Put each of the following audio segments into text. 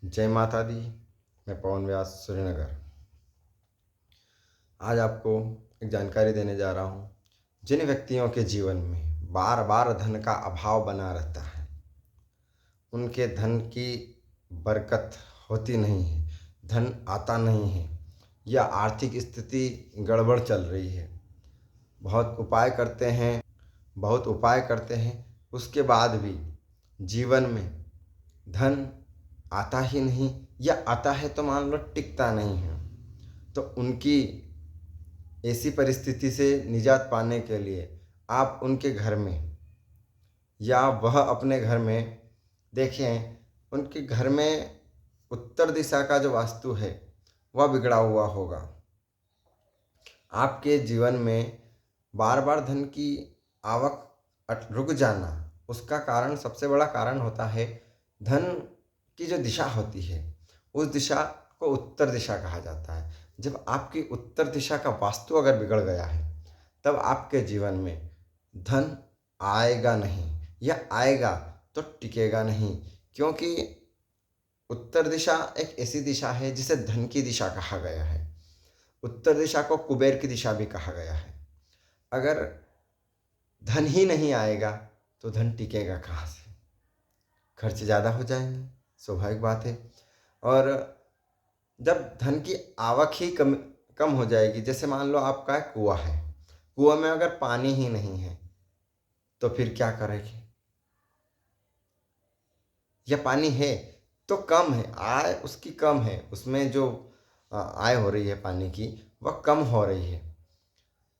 जय माता दी। मैं पवन व्यास श्रीनगर। आज आपको एक जानकारी देने जा रहा हूँ। जिन व्यक्तियों के जीवन में बार बार धन का अभाव बना रहता है, उनके धन की बरकत होती नहीं है, धन आता नहीं है, या आर्थिक स्थिति गड़बड़ चल रही है। बहुत उपाय करते हैं, उसके बाद भी जीवन में धन आता ही नहीं, या आता है तो मान लो टिकता नहीं है। तो उनकी ऐसी परिस्थिति से निजात पाने के लिए आप उनके घर में या वह अपने घर में देखें, उनके घर में उत्तर दिशा का जो वास्तु है वह बिगड़ा हुआ होगा। आपके जीवन में बार बार धन की आवक रुक जाना, उसका कारण, सबसे बड़ा कारण होता है धन की जो दिशा होती है, उस दिशा को उत्तर दिशा कहा जाता है। जब आपकी उत्तर दिशा का वास्तु अगर बिगड़ गया है, तब आपके जीवन में धन आएगा नहीं, या आएगा तो टिकेगा नहीं। क्योंकि उत्तर दिशा एक ऐसी दिशा है जिसे धन की दिशा कहा गया है। उत्तर दिशा को कुबेर की दिशा भी कहा गया है। अगर धन ही नहीं आएगा तो धन टिकेगा कहाँ से? खर्च ज़्यादा हो जाएंगे, स्वाभाविक बात है। और जब धन की आवक ही कम हो जाएगी, जैसे मान लो आपका कुआं है, कुआं में अगर पानी ही नहीं है तो फिर क्या करेगी? या पानी है तो कम है, आय उसकी कम है, उसमें जो आय हो रही है पानी की वह कम हो रही है।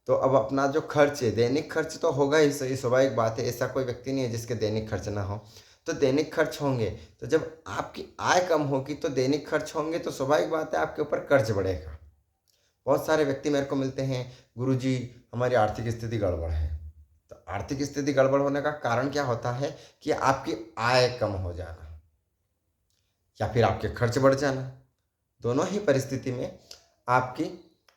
तो अब अपना जो खर्च है, दैनिक खर्च तो होगा ही, सही स्वाभाविक बात है। ऐसा कोई व्यक्ति नहीं है जिसके दैनिक खर्च ना हो। तो दैनिक खर्च होंगे, तो जब आपकी आय कम होगी तो दैनिक खर्च होंगे, तो स्वाभाविक बात है आपके ऊपर कर्ज बढ़ेगा। बहुत सारे व्यक्ति मेरे को मिलते हैं, गुरुजी हमारी आर्थिक स्थिति गड़बड़ है। तो आर्थिक स्थिति गड़बड़ होने का कारण क्या होता है कि आपकी आय कम हो जाना या फिर आपके खर्च बढ़ जाना। दोनों ही परिस्थिति में आपकी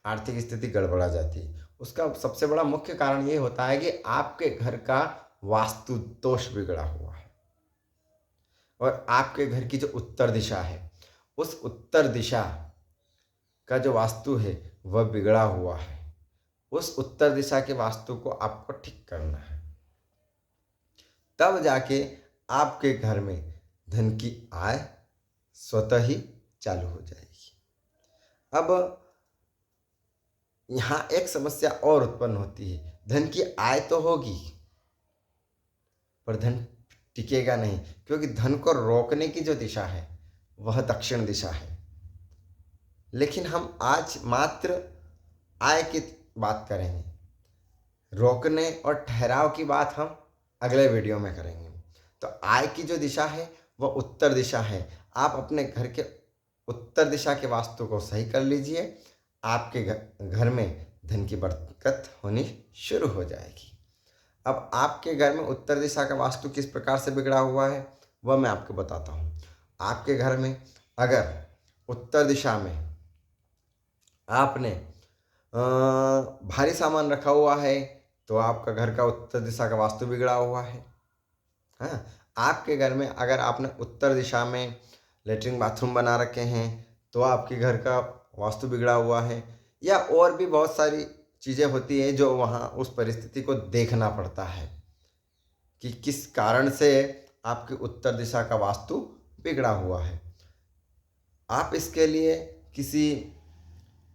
आर्थिक स्थिति गड़बड़ा जाती है। उसका सबसे बड़ा मुख्य कारण ये होता है कि आपके घर का वास्तु दोष बिगड़ा हुआ है, और आपके घर की जो उत्तर दिशा है, उस उत्तर दिशा का जो वास्तु है वह बिगड़ा हुआ है। उस उत्तर दिशा के वास्तु को आपको ठीक करना है, तब जाके आपके घर में धन की आय स्वतः ही चालू हो जाएगी। अब यहाँ एक समस्या और उत्पन्न होती है, धन की आय तो होगी पर धन टिकेगा नहीं, क्योंकि धन को रोकने की जो दिशा है वह दक्षिण दिशा है। लेकिन हम आज मात्र आय की बात करेंगे, रोकने और ठहराव की बात हम अगले वीडियो में करेंगे। तो आय की जो दिशा है वह उत्तर दिशा है। आप अपने घर के उत्तर दिशा के वास्तु को सही कर लीजिए, आपके घर में धन की बरकत होनी शुरू हो जाएगी। अब आपके घर में उत्तर दिशा का वास्तु किस प्रकार से बिगड़ा हुआ है वह मैं आपको बताता हूँ। आपके घर में अगर उत्तर दिशा में आपने भारी सामान रखा हुआ है, तो आपका घर का उत्तर दिशा का वास्तु बिगड़ा हुआ है। हाँ, आपके घर में अगर आपने उत्तर दिशा में लेटरिन बाथरूम बना रखे हैं तो आपके घर का वास्तु बिगड़ा हुआ है। या और भी बहुत सारी चीज़ें होती हैं जो वहाँ उस परिस्थिति को देखना पड़ता है कि किस कारण से आपकी उत्तर दिशा का वास्तु बिगड़ा हुआ है। आप इसके लिए किसी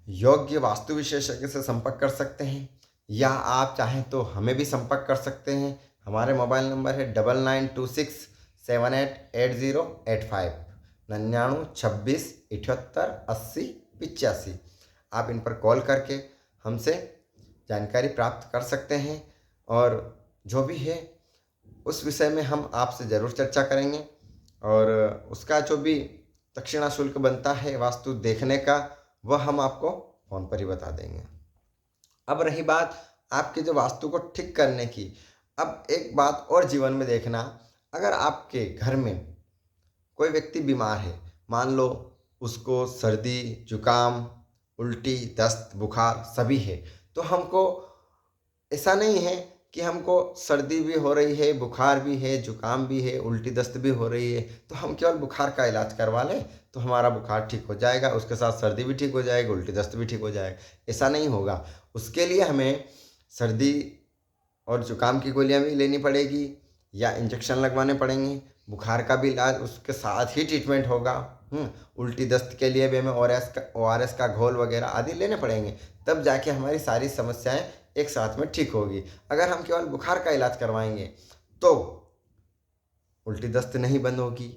योग्य वास्तु विशेषज्ञ से संपर्क कर सकते हैं, या आप चाहें तो हमें भी संपर्क कर सकते हैं। हमारे मोबाइल नंबर है 9926788085, 9926788085। आप इन पर कॉल करके हमसे जानकारी प्राप्त कर सकते हैं, और जो भी है उस विषय में हम आपसे ज़रूर चर्चा करेंगे, और उसका जो भी दक्षिणा शुल्क बनता है वास्तु देखने का, वह हम आपको फ़ोन पर ही बता देंगे। अब रही बात आपके जो वास्तु को ठीक करने की, अब एक बात और जीवन में देखना, अगर आपके घर में कोई व्यक्ति बीमार है, मान लो उसको सर्दी, जुकाम, उल्टी, दस्त, बुखार सभी है, तो हमको ऐसा नहीं है कि हमको सर्दी भी हो रही है, बुखार भी है, जुकाम भी है, उल्टी दस्त भी हो रही है, तो हम केवल बुखार का इलाज करवा लें तो हमारा बुखार ठीक हो जाएगा, उसके साथ सर्दी भी ठीक हो जाएगी, उल्टी दस्त भी ठीक हो जाएगा। ऐसा नहीं होगा। उसके लिए हमें सर्दी और जुकाम की गोलियां भी लेनी पड़ेगी या इंजेक्शन लगवाने पड़ेंगे। बुखार का भी इलाज उसके साथ ही ट्रीटमेंट होगा। उल्टी दस्त के लिए भी हमें ORS का घोल वगैरह आदि लेने पड़ेंगे, तब जाके हमारी सारी समस्याएं एक साथ में ठीक होगी। अगर हम केवल बुखार का इलाज करवाएंगे तो उल्टी दस्त नहीं बंद होगी,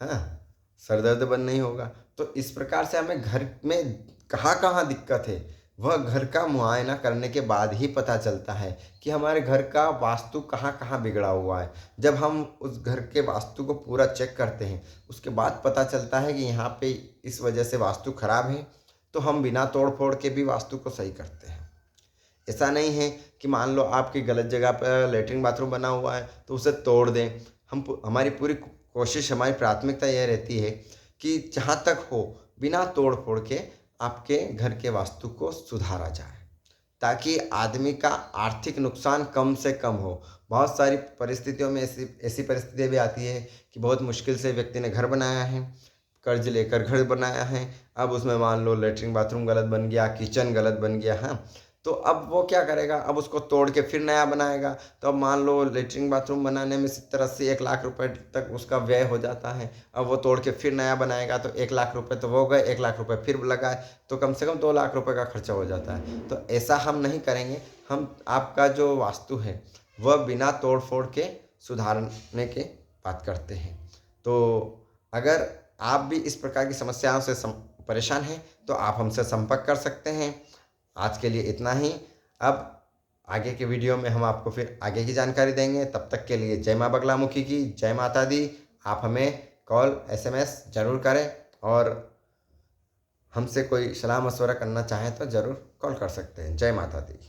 हाँ, सर दर्द बंद नहीं होगा। तो इस प्रकार से हमें घर में कहाँ कहाँ दिक्कत है वह घर का मुआयना करने के बाद ही पता चलता है कि हमारे घर का वास्तु कहाँ कहाँ बिगड़ा हुआ है। जब हम उस घर के वास्तु को पूरा चेक करते हैं उसके बाद पता चलता है कि यहाँ पे इस वजह से वास्तु खराब है, तो हम बिना तोड़ फोड़ के भी वास्तु को सही करते हैं। ऐसा नहीं है कि मान लो आपकी गलत जगह पर लेटरिन बाथरूम बना हुआ है तो उसे तोड़ दें। हमारी पूरी कोशिश, हमारी प्राथमिकता यह रहती है कि जहाँ तक हो बिना तोड़ फोड़ के आपके घर के वास्तु को सुधारा जाए, ताकि आदमी का आर्थिक नुकसान कम से कम हो। बहुत सारी परिस्थितियों में ऐसी परिस्थितियाँ भी आती है कि बहुत मुश्किल से व्यक्ति ने घर बनाया है, कर्ज लेकर घर बनाया है, अब उसमें मान लो लेटरिन बाथरूम गलत बन गया, किचन गलत बन गया, हाँ, तो अब वो क्या करेगा, अब उसको तोड़ के फिर नया बनाएगा। तो अब मान लो लेटरिन बाथरूम बनाने में 70-80 1 लाख रुपए तक उसका व्यय हो जाता है। अब वो तोड़ के फिर नया बनाएगा तो 1 लाख रुपए तो वो गए, 1 लाख रुपए फिर लगाए तो कम से कम 2 लाख रुपए का खर्चा हो जाता है। तो ऐसा हम नहीं करेंगे। हम आपका जो वास्तु है वह बिना तोड़ फोड़ के सुधारने के बात करते हैं। तो अगर आप भी इस प्रकार की समस्याओं से परेशान हैं तो आप हमसे संपर्क कर सकते हैं। आज के लिए इतना ही। अब आगे के वीडियो में हम आपको फिर आगे की जानकारी देंगे। तब तक के लिए जय माँ बगलामुखी की, जय माता दी। आप हमें कॉल SMS ज़रूर करें और हमसे कोई सलाह मशवरा करना चाहें तो ज़रूर कॉल कर सकते हैं। जय माता दी।